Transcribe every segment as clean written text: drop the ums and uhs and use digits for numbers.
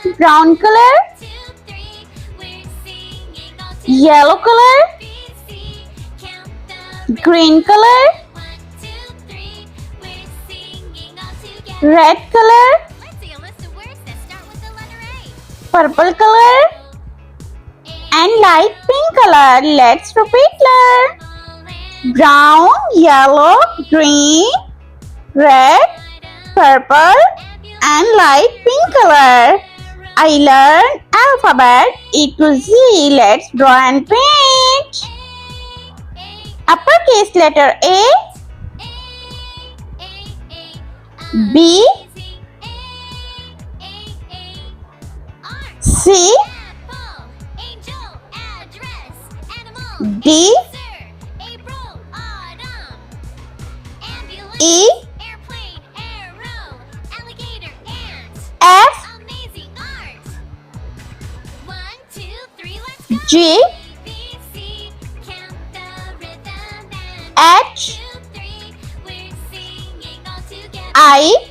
Brown color, yellow color, green color, red color, purple color, and light pink color. Let's repeat learn. Brown, yellow, green, red, purple, and light pink color. I learned alphabet A to Z. Let's draw and paint. Uppercase letter A, B, C, D, E, F, G, H, I,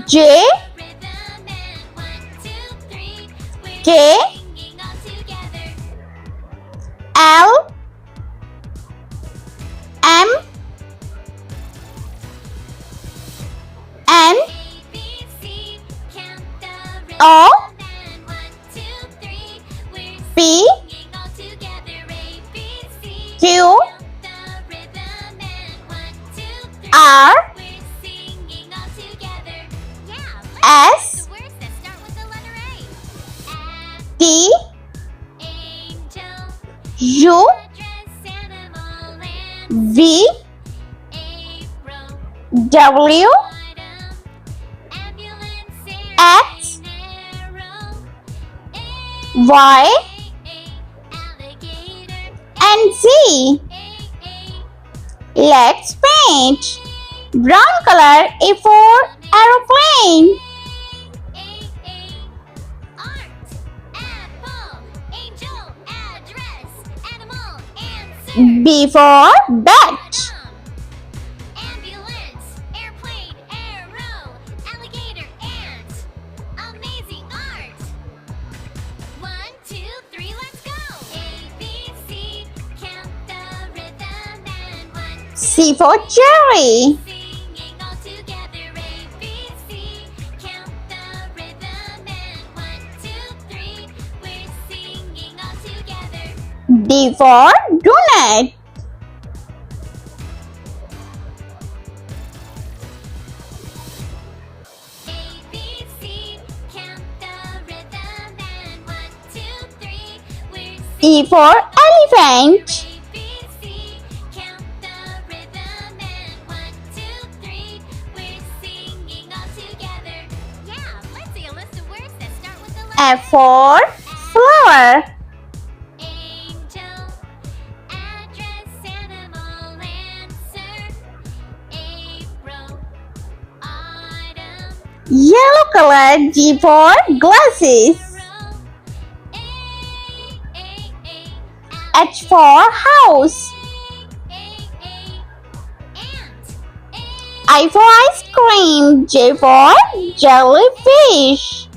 J, K, L, M, N, O, P, Q, R, S, T, U, V, W, X, Y, and Z. Let's paint. Brown color A for aeroplane. B for bat. C for cherry. D for donut. E for elephant. F for flower. Yellow color. G for glasses. H for house. I for ice cream. J for jellyfish.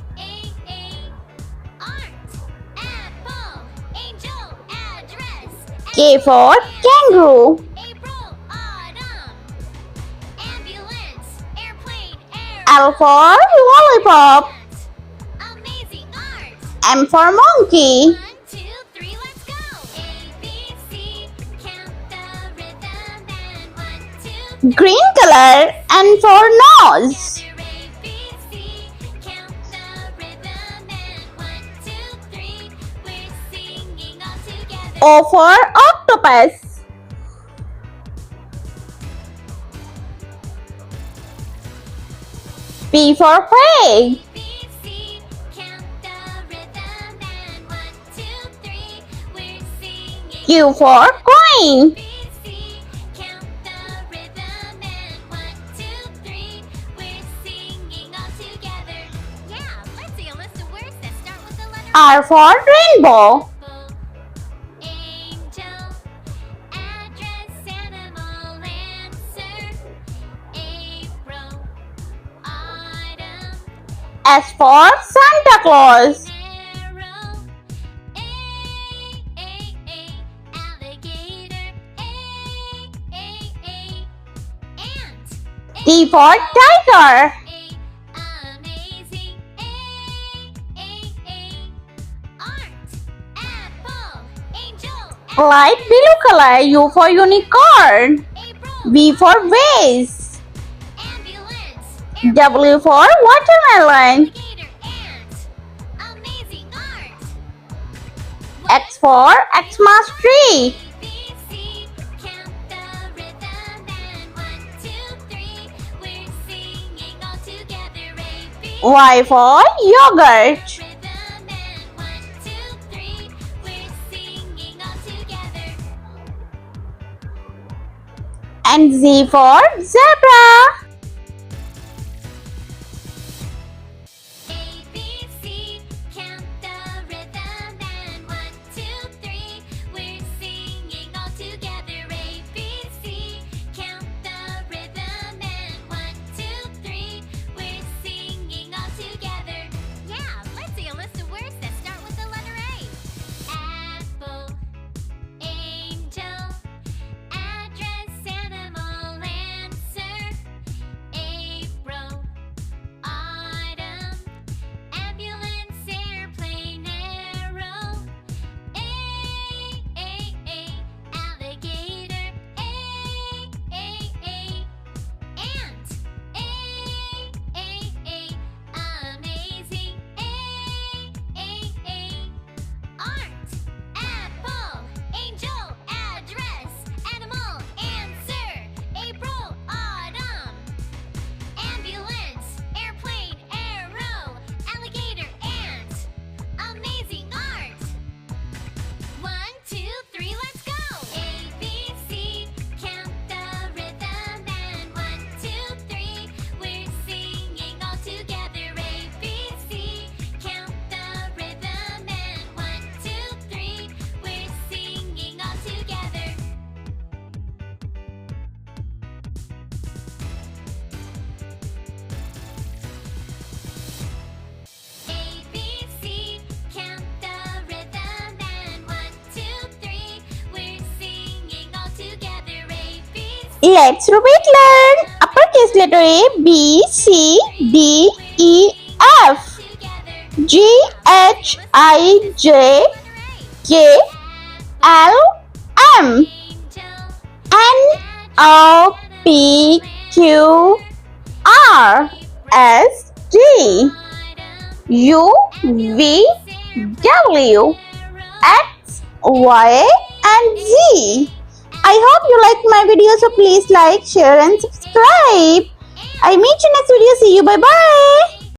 K for kangaroo. L for lollipop. M for monkey. Green color. N for nose. O for octopus. P for pig. Q for coin. R for rainbow. S for Santa Claus. T for Tiger. Light blue color. U for Unicorn. V for Vase. W for Watermelon. X for Xmas tree. Y for yogurt. And Z for zebra. Let's repeat learn. Uppercase letter A, B, C, D, E, F, G, H, I, J, K, L, M, N, O, P, Q, R, S, T, U, V, W, X, Y, and Z. I hope you liked my video, so please like, share and subscribe. I meet you next video. See you. Bye bye.